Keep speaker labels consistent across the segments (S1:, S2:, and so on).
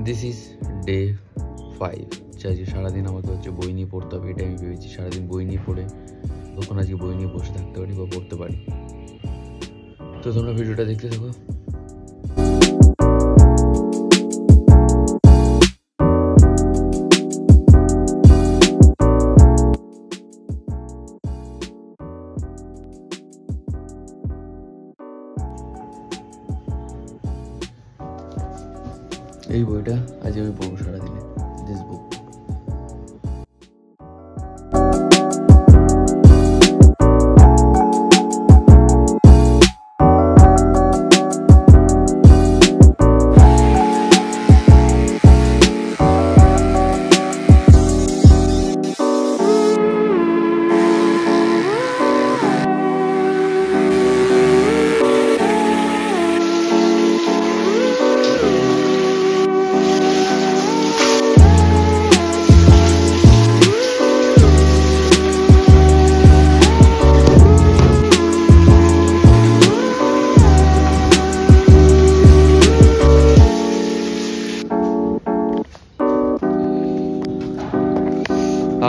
S1: This is day 5। চাইছি সারাদিন আমাকে হচ্ছে বই নিয়ে পড়তে হবে, এটা আমি ভেবেছি। সারাদিন বই নিয়ে পড়ে তখন আজকে বই নিয়ে বসে থাকতে পারি বা পড়তে পারি। তো তোমরা ভিডিওটা দেখতে থাকো। এই বইটা আজ আমি পড়বো সারাদিনে, দিস বুক।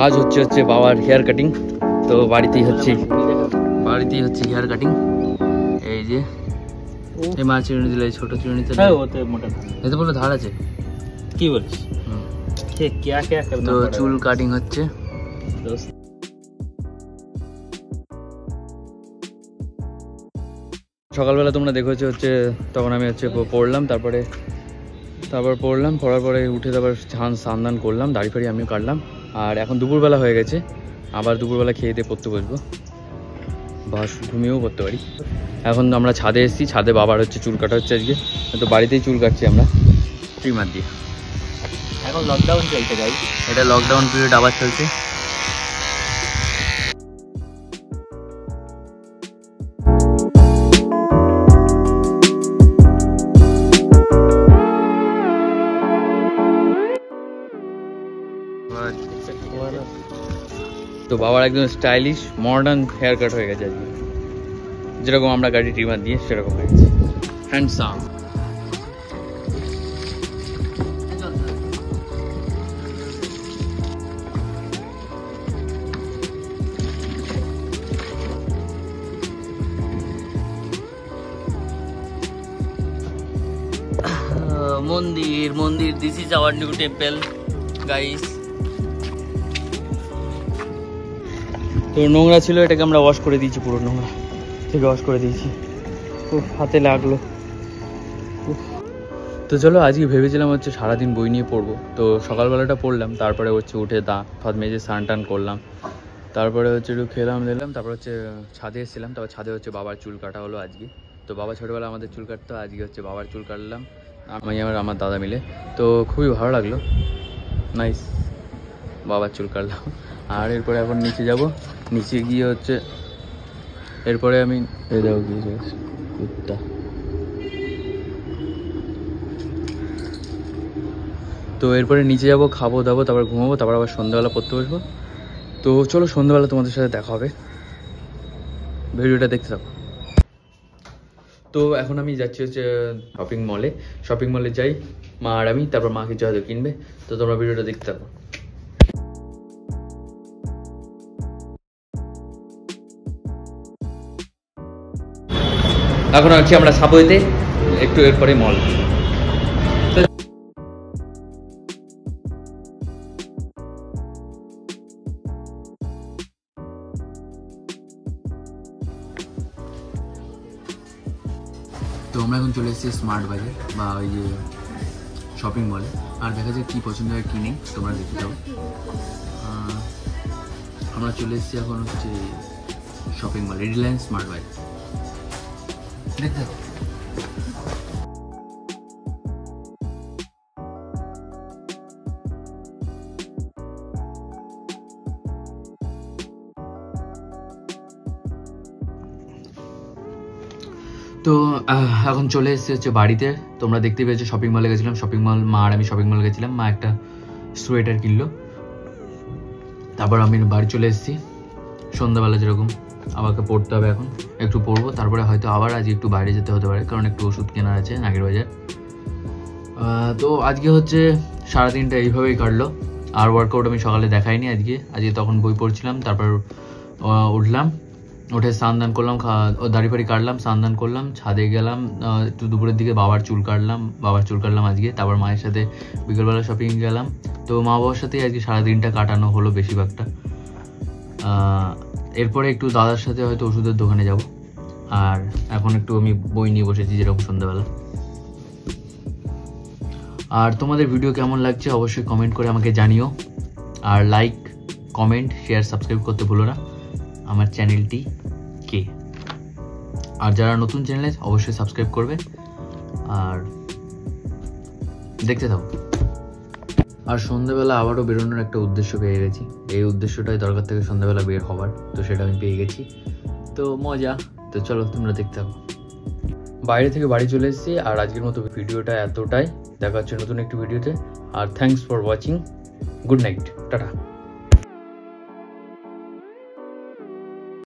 S1: আজ হচ্ছে বাবার হেয়ার কাটিং। তো বাড়িতেই হচ্ছে হেয়ার কাটিং। এই যে এই মা চিরুনি দিলে, ছোট চিরুনিতে এতে বলে ধার আছে,
S2: কি বলিস?
S1: তো চুল কাটিং হচ্ছে। সকালবেলা তোমরা দেখেছো হচ্ছে, তখন আমি হচ্ছে পড়লাম, পড়ার পরে উঠে তারপর স্নান করলাম, দাড়ি ফাড়ি আমিও কাটলাম। আর এখন দুপুরবেলা হয়ে গেছে, আবার দুপুরবেলা খেয়ে দিয়ে পড়তে বসবো বা ঘুমিয়েও পড়তে পারি। এখন আমরা ছাদে এসেছি, ছাদে বাবার হচ্ছে চুল কাটা হচ্ছে আজকে। তো বাড়িতেই চুল কাটছি আমরা ট্রিমার দিয়ে।
S2: এখন লকডাউন চলছে গাইস,
S1: এটা লকডাউন পিরিয়ড আবার চলছে। তো বাবার একদম স্টাইলিশ মডার্ন হেয়ার কাট হয়ে গেছে আজকে, যেরকম আমরা গাড়ি ট্রিমার দিয়ে সেরকম হয়ে গেছে। হ্যান্ডসাম। মন্দির this is our new temple guys. তো নোংরা ছিল, এটাকে আমরা ওয়াশ করে দিয়েছি, পুরো নোংরা থেকে ওয়াশ করে দিয়েছি। খুব হাতে লাগলো। তো চলো, আজকে ভেবেছিলাম হচ্ছে সারাদিন বই নিয়ে পড়বো। তো সকালবেলাটা পড়লাম, তারপরে হচ্ছে উঠে দাঁত মেজে স্নান টান করলাম, তারপরে হচ্ছে একটু খেলাম দিলাম, তারপরে হচ্ছে ছাদে এসেছিলাম। তারপর ছাদে হচ্ছে বাবার চুল কাটা হলো আজকে। তো বাবা ছোটোবেলা আমাদের চুল কাটতো, আজকে হচ্ছে বাবার চুল কাটলাম আমি আমার দাদা মিলে। তো খুবই ভালো লাগলো, নাইস, বাবার চুল কাটলাম। আর এরপরে এখন নিচে যাব, নিচে গিয়ে হচ্ছে এরপরে আমি কুত্তা। তো এরপরে নিচে যাব, খাবো দাবো, তারপর ঘুমাবো, তারপর আবার সন্ধ্যাবেলা পড়তে বসবো। তো চলো, সন্ধ্যাবেলা তোমাদের সাথে দেখা হবে, ভিডিওটা দেখতে থাকো। তো এখন আমি যাচ্ছি হচ্ছে শপিং মলে যাই মা আর আমি, তারপর মা কিছু হয়তো কিনবে। তো তোমরা ভিডিওটা দেখতে থাকো। এখন আছি আমরা সাবওয়েতে, একটু এরপরে মল। তো আমরা এখন চলে এসেছি স্মার্ট বাজার বা ওই যে শপিং মলে। আর দেখা যায় কী পছন্দ হয় কী নেই, তোমরা দেখতে যাও। আমরা চলে এসেছি এখন হচ্ছে শপিং মলে, রিলায়েন্স স্মার্ট বাজার। দেখতে থাকো। তো এখন চলে এসেছি হচ্ছে বাড়িতে। তোমরা দেখতে পেয়েছো শপিং মলে গেছিলাম, শপিং মল মা আর আমি শপিং মল গেছিলাম। মা একটা সোয়েটার কিনলো, তারপর আমি বাড়ি চলে এসেছি। সন্ধ্যাবেলা যেরকম আমাকে পড়তে হবে, এখন একটু পড়বো, তারপরে হয়তো আবার আজ একটু বাইরে যেতে হতে পারে, কারণ একটু ওষুধ কেনার আছে নাগের বাজার। তো আজকে হচ্ছে সারাদিনটা এইভাবেই কাটলো। আর ওয়ার্কআউট আমি সকালে দেখাইনি আজকে তখন বই পড়ছিলাম। তারপর উঠলাম, উঠে স্নান দান করলাম, দাড়ি ফাড়ি কাটলাম, স্নান দান করলাম, ছাদে গেলাম, একটু দুপুরের দিকে বাবার চুল কাটলাম আজকে। তারপর মায়ের সাথে বিকেলবেলা শপিং গেলাম। তো মা বাবার সাথেই আজকে সারাদিনটা কাটানো হলো বেশিরভাগটা। এরপরে একটু দাদার সাথে হয়তো ওষুধের দোকানে যাব। আর এখন একটু আমি বই নিয়ে বসেছি যেরকম সন্ধ্যাবেলা। আর তোমাদের ভিডিও কেমন লাগছে অবশ্যই কমেন্ট করে আমাকে জানিও। আর লাইক, কমেন্ট, শেয়ার, সাবস্ক্রাইব করতে ভুলো না আমার চ্যানেলটি কে। আর যারা নতুন চ্যানেলে অবশ্যই সাবস্ক্রাইব করবে আর দেখতে থাকো। আর সন্ধ্যাবেলা আবারও বেরোনোর একটা উদ্দেশ্য পেয়ে গেছি। এই উদ্দেশ্যটাই দরকার থেকে সন্ধ্যাবেলা বের হওয়ার, তো সেটা আমি পেয়ে গেছি। তো মজা। তো চলো তোমরা দেখতে থাকো। বাইরে থেকে বাড়ি চলে এসেছি। আর আজকের মতো ভিডিওটা এতটাই। দেখা হচ্ছে নতুন একটি ভিডিওতে। আর thanks for watching. Good night, tata.